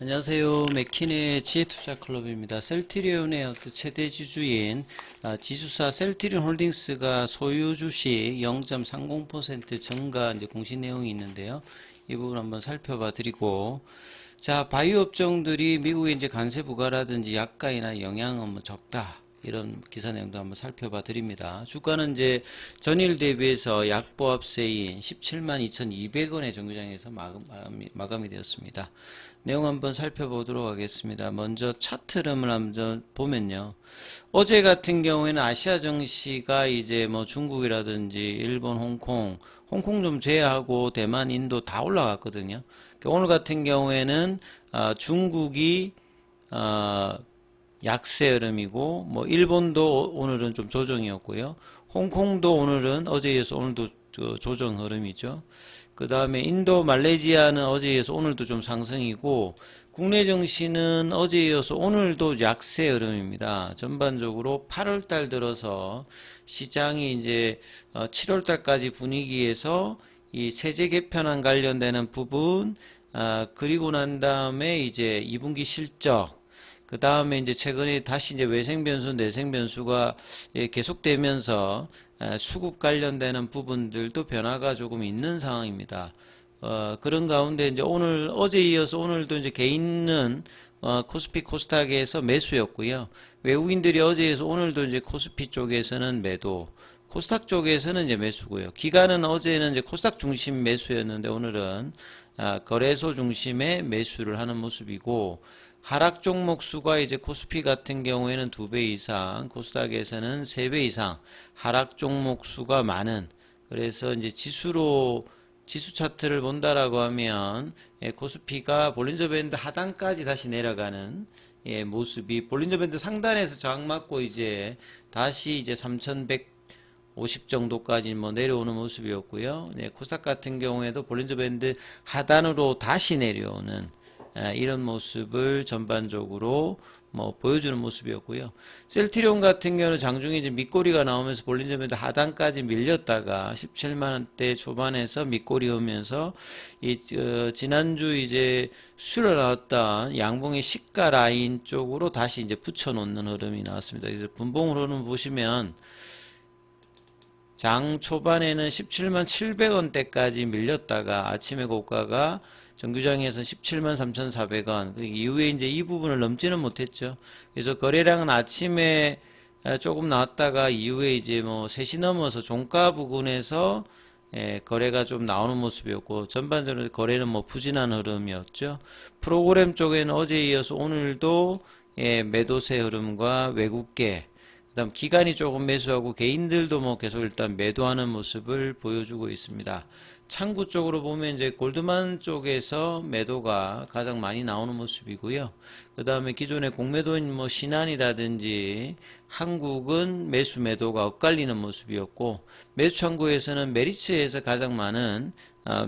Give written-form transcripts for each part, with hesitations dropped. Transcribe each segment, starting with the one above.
안녕하세요. 맥킨의 지혜투자클럽입니다. 셀트리온의 최대 주주인 지주사 셀트리온 홀딩스가 소유 주식 0.30% 증가 공시 내용이 있는데요. 이 부분 한번 살펴봐 드리고, 자, 바이오 업종들이 미국의 관세 부과라든지 약가이나 영향은 적다. 이런 기사 내용도 한번 살펴봐 드립니다. 주가는 전일 대비해서 약보합세인 17만 2,200원의 정규장에서 마감이 되었습니다. 내용 한번 살펴보도록 하겠습니다. 먼저 차트 흐름을 한번 보면요. 어제 같은 경우에는 아시아 증시가 중국이라든지 일본, 홍콩 좀 제외하고 대만, 인도 다 올라갔거든요. 오늘 같은 경우에는 중국이 약세 흐름이고, 일본도 오늘은 좀 조정이었고요. 홍콩도 오늘은 어제에 이어서 오늘도 조정 흐름이죠. 그 다음에 인도, 말레이시아는 어제에 이어서 오늘도 좀 상승이고, 국내 증시는 어제에 이어서 오늘도 약세 흐름입니다. 전반적으로 8월달 들어서 시장이 7월달까지 분위기에서 이 세제 개편안 관련되는 부분, 그리고 난 다음에 2분기 실적, 그 다음에 최근에 다시 외생 변수, 내생 변수가 계속되면서 수급 관련되는 부분들도 변화가 조금 있는 상황입니다. 그런 가운데 어제 이어서 오늘도 개인은 코스피 코스닥에서 매수였고요. 외국인들이 어제에서 오늘도 코스피 쪽에서는 매도, 코스닥 쪽에서는 매수고요. 기간은 어제는 코스닥 중심 매수였는데 오늘은 거래소 중심의 매수를 하는 모습이고, 하락 종목 수가 코스피 같은 경우에는 2배 이상, 코스닥에서는 3배 이상 하락 종목 수가 많은, 그래서 지수 차트를 본다라고 하면 코스피가 볼린저 밴드 하단까지 다시 내려가는 모습이, 볼린저 밴드 상단에서 저항 맞고 다시 3150 정도까지 내려오는 모습이었고요. 코스닥 같은 경우에도 볼린저 밴드 하단으로 다시 내려오는 이런 모습을 전반적으로 보여주는 모습이었고요. 셀트리온 같은 경우는 장중에 밑꼬리가 나오면서 볼린저 밴드 하단까지 밀렸다가 17만원대 초반에서 밑꼬리 오면서 지난주 수요일에 나왔던 양봉의 시가 라인 쪽으로 다시 붙여놓는 흐름이 나왔습니다. 그래서 분봉 흐름 보시면 장 초반에는 17만 700원대까지 밀렸다가 아침에 고가가 정규장에서 17만 3,400원, 그 이후에 이 부분을 넘지는 못했죠. 그래서 거래량은 아침에 조금 나왔다가 이후에 3시 넘어서 종가 부근에서 거래가 좀 나오는 모습이었고, 전반적으로 거래는 부진한 흐름이었죠. 프로그램 쪽에는 어제에 이어서 오늘도 매도세 흐름과 외국계, 그다음 기관이 조금 매수하고 개인들도 계속 일단 매도하는 모습을 보여주고 있습니다. 창구 쪽으로 보면 골드만 쪽에서 매도가 가장 많이 나오는 모습이고요. 그 다음에 기존의 공매도인 신한이라든지 한국은 매수 매도가 엇갈리는 모습이었고, 매수 창구에서는 메리츠에서 가장 많은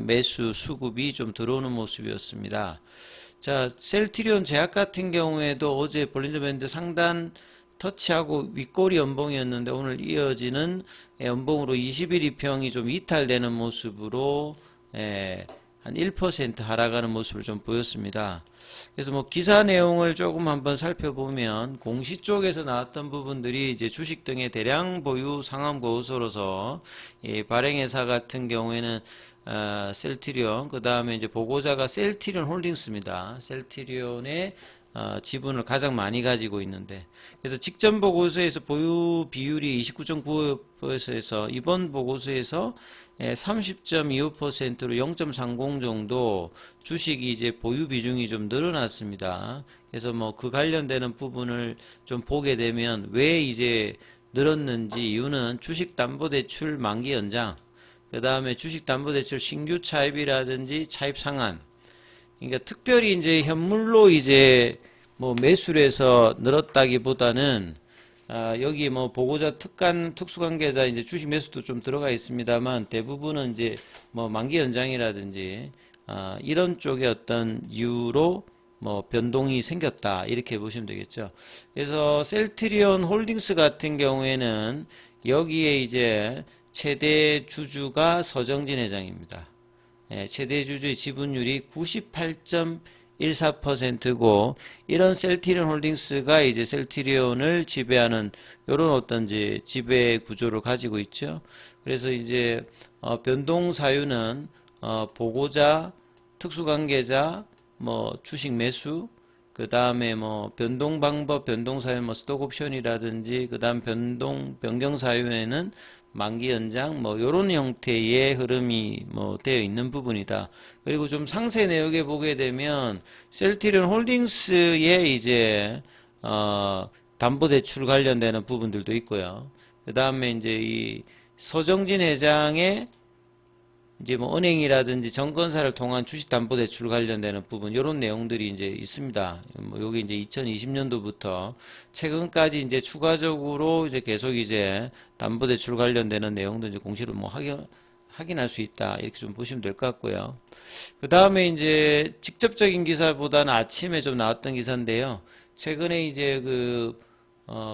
매수 수급이 좀 들어오는 모습이었습니다. 자, 셀트리온 제약 같은 경우에도 어제 볼린저 밴드 상단 터치하고 윗꼬리 연봉이었는데 오늘 이어지는 연봉으로 20일 이평이 좀 이탈되는 모습으로 한 1% 하락하는 모습을 좀 보였습니다. 그래서 기사 내용을 조금 한번 살펴보면, 공시 쪽에서 나왔던 부분들이 주식 등의 대량 보유 상환 고소로서 발행회사 같은 경우에는 셀트리온, 그 다음에 보고자가 셀트리온 홀딩스입니다. 셀트리온의 지분을 가장 많이 가지고 있는데, 그래서 직전 보고서에서 보유 비율이 29.9%에서 이번 보고서에서 30.25%로 0.30 정도 주식이 보유 비중이 좀 늘어났습니다. 그래서 그 관련되는 부분을 좀 보게 되면 왜 늘었는지, 이유는 주식담보대출 만기 연장, 그 다음에 주식담보대출 신규 차입이라든지 차입 상한, 그러니까 특별히 현물로 매수를 해서 늘었다기보다는 여기 보고자 특수관계자 주식 매수도 좀 들어가 있습니다만, 대부분은 만기 연장이라든지 이런 쪽의 어떤 이유로 변동이 생겼다, 이렇게 보시면 되겠죠. 그래서 셀트리온 홀딩스 같은 경우에는 여기에 최대 주주가 서정진 회장입니다. 최대 주주의 지분율이 98.1% 14%고 이런 셀트리온 홀딩스가 이제 셀트리온을 지배하는 이런 어떤 이제 지배 구조를 가지고 있죠. 그래서 이제 변동 사유는 보고자, 특수관계자, 뭐 주식 매수, 그 다음에 뭐 변동 방법, 변동 사유, 뭐 스톡 옵션이라든지, 그 다음 변경 사유에는 만기 연장, 뭐 요런 형태의 흐름이 뭐 되어 있는 부분이다. 그리고 좀 상세 내역에 보게 되면 셀트리온 홀딩스의 이제 담보대출 관련되는 부분들도 있고요. 그 다음에 이제 이 서정진 회장의 이제 뭐 은행이라든지 정건사를 통한 주식담보대출 관련되는 부분 이런 내용들이 이제 있습니다. 뭐 여기 이제 2020년도부터 최근까지 이제 추가적으로 이제 계속 이제 담보대출 관련되는 내용도 이제 공시를 뭐 확인할 수 있다 이렇게 좀 보시면 될 것 같고요. 그 다음에 이제 직접적인 기사보다는 아침에 좀 나왔던 기사인데요. 최근에 이제 그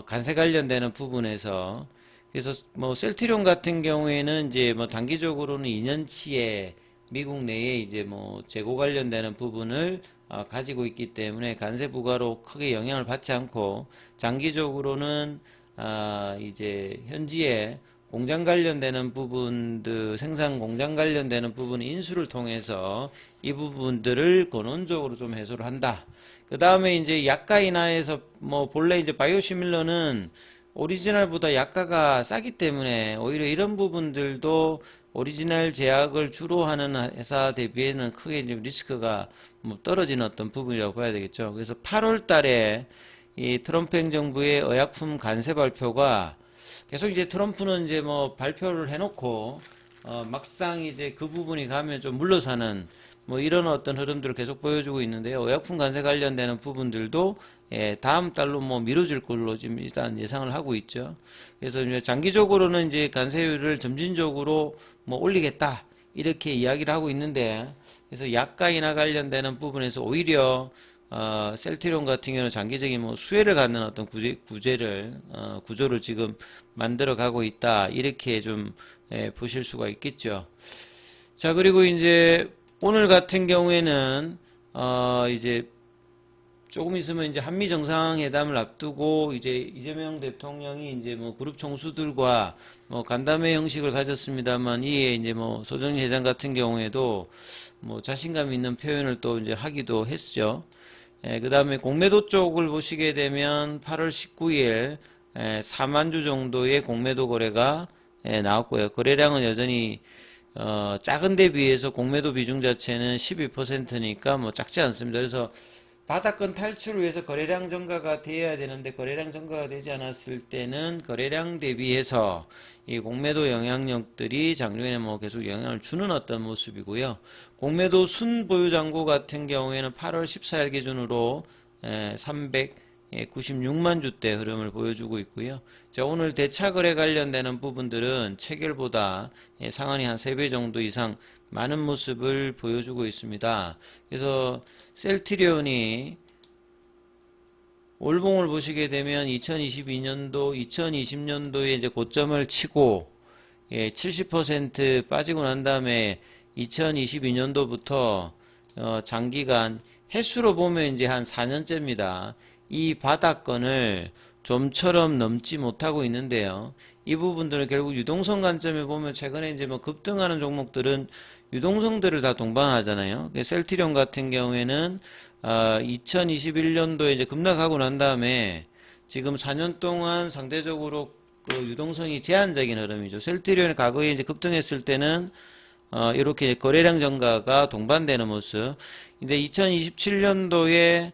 관세 관련되는 부분에서 그래서 뭐 셀트리온 같은 경우에는 이제 뭐 단기적으로는 2년치에 미국 내에 이제 뭐 재고 관련되는 부분을 가지고 있기 때문에 관세 부과로 크게 영향을 받지 않고 장기적으로는 이제 현지에 공장 관련되는 부분들, 생산 공장 관련되는 부분 인수를 통해서 이 부분들을 근원적으로 좀 해소를 한다. 그 다음에 이제 약가 인하에서 뭐 본래 이제 바이오시밀러는 오리지널보다 약가가 싸기 때문에 오히려 이런 부분들도 오리지널 제약을 주로 하는 회사 대비에는 크게 좀 리스크가 뭐 떨어지는 어떤 부분이라고 봐야 되겠죠. 그래서 8월 달에 이 트럼프 행정부의 의약품 관세 발표가 계속 이제 트럼프는 이제 뭐 발표를 해놓고 막상 이제 그 부분이 가면 좀 물러서는 뭐 이런 어떤 흐름들을 계속 보여주고 있는데요. 의약품 관세 관련되는 부분들도 다음 달로 뭐 미뤄질 걸로 지금 일단 예상을 하고 있죠. 그래서 이제 장기적으로는 이제 관세율을 점진적으로 뭐 올리겠다 이렇게 이야기를 하고 있는데, 그래서 약가 인하 관련되는 부분에서 오히려 셀트리온 같은 경우는 장기적인 뭐 수혜를 갖는 어떤 구조를 지금 만들어 가고 있다 이렇게 좀 보실 수가 있겠죠. 자, 그리고 이제 오늘 같은 경우에는 이제 조금 있으면 이제 한미 정상회담을 앞두고 이제 이재명 대통령이 이제 뭐 그룹 총수들과 뭐 간담회 형식을 가졌습니다만, 이에 이제 뭐 소정리 회장 같은 경우에도 뭐 자신감 있는 표현을 또 이제 하기도 했죠. 그 다음에 공매도 쪽을 보시게 되면 8월 19일 4만 주 정도의 공매도 거래가 나왔고요. 거래량은 여전히 작은 데 비해서 공매도 비중 자체는 12%니까 뭐 작지 않습니다. 그래서 바닥권 탈출을 위해서 거래량 증가가 되어야 되는데 거래량 증가가 되지 않았을 때는 거래량 대비해서 이 공매도 영향력들이 장중에 뭐 계속 영향을 주는 어떤 모습이고요. 공매도 순보유 잔고 같은 경우에는 8월 14일 기준으로 396만 주대 흐름을 보여주고 있고요. 자, 오늘 대차 거래 관련되는 부분들은 체결보다 상한이 한 3배 정도 이상 많은 모습을 보여주고 있습니다. 그래서 셀트리온이 월봉을 보시게 되면 2022년도, 2020년도에 이제 고점을 치고 70% 빠지고 난 다음에 2022년도부터 장기간 횟수로 보면 이제 한 4년째입니다. 이 바닥권을 좀처럼 넘지 못하고 있는데요. 이 부분들은 결국 유동성 관점에 보면 최근에 이제 뭐 급등하는 종목들은 유동성들을 다 동반하잖아요. 셀트리온 같은 경우에는 2021년도에 이제 급락하고 난 다음에 지금 4년 동안 상대적으로 그 유동성이 제한적인 흐름이죠. 셀트리온이 과거에 이제 급등했을 때는 이렇게 거래량 증가가 동반되는 모습. 근데 2027년도에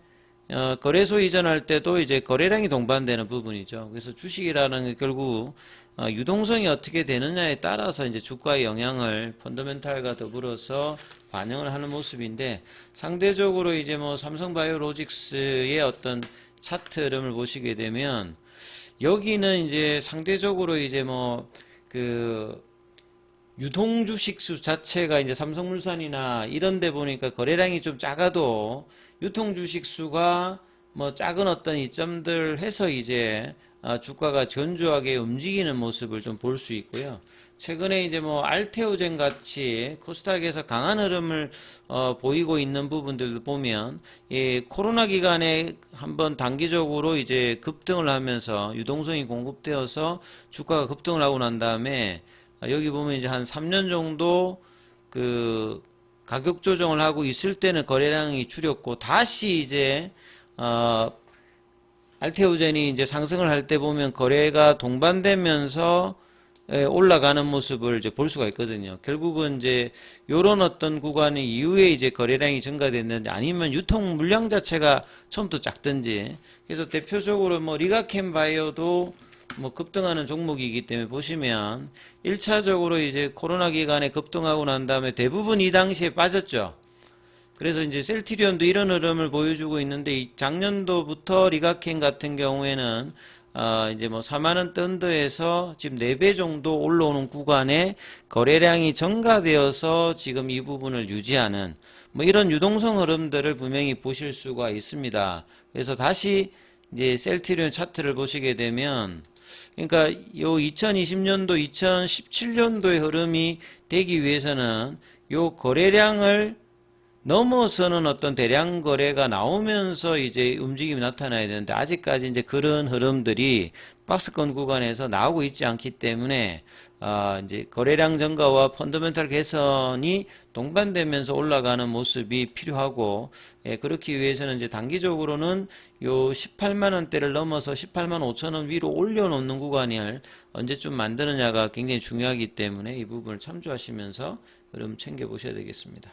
거래소 이전할 때도 이제 거래량이 동반되는 부분이죠. 그래서 주식이라는 게 결국 유동성이 어떻게 되느냐에 따라서 이제 주가의 영향을 펀더멘탈과 더불어서 반영을 하는 모습인데, 상대적으로 이제 뭐 삼성바이오로직스의 어떤 차트 흐름을 보시게 되면 여기는 이제 상대적으로 이제 뭐 그 유동 주식수 자체가 이제 삼성물산이나 이런 데 보니까 거래량이 좀 작아도 유통 주식수가 뭐 작은 어떤 이점들 해서 이제 주가가 견조하게 움직이는 모습을 좀 볼 수 있고요. 최근에 이제 뭐 알테오젠 같이 코스닥에서 강한 흐름을 보이고 있는 부분들도 보면 코로나 기간에 한번 단기적으로 이제 급등을 하면서 유동성이 공급되어서 주가가 급등을 하고 난 다음에 여기 보면 이제 한 3년 정도 그 가격 조정을 하고 있을 때는 거래량이 줄였고 다시 이제 알테오젠이 이제 상승을 할 때 보면 거래가 동반되면서 올라가는 모습을 이제 볼 수가 있거든요. 결국은 이제 요런 어떤 구간 이후에 이제 거래량이 증가됐는지 아니면 유통 물량 자체가 처음부터 작든지 그래서 대표적으로 뭐 리가켄 바이오도 뭐 급등하는 종목이기 때문에 보시면 1차적으로 이제 코로나 기간에 급등하고 난 다음에 대부분 이 당시에 빠졌죠. 그래서 이제 셀트리온도 이런 흐름을 보여주고 있는데 이 작년도부터 리가켄 같은 경우에는 이제 뭐 4만원대 언더에서 지금 4배 정도 올라오는 구간에 거래량이 증가되어서 지금 이 부분을 유지하는 뭐 이런 유동성 흐름들을 분명히 보실 수가 있습니다. 그래서 다시 이제 셀트리온 차트를 보시게 되면 그러니까 요 2020년도 2017년도의 흐름이 되기 위해서는 요 거래량을 넘어서는 어떤 대량 거래가 나오면서 이제 움직임이 나타나야 되는데 아직까지 이제 그런 흐름들이 박스권 구간에서 나오고 있지 않기 때문에 이제 거래량 증가와 펀더멘탈 개선이 동반되면서 올라가는 모습이 필요하고 그렇기 위해서는 이제 단기적으로는 요 18만 원대를 넘어서 18만 5천 원 위로 올려놓는 구간을 언제쯤 만드느냐가 굉장히 중요하기 때문에 이 부분을 참조하시면서 흐름 챙겨 보셔야 되겠습니다.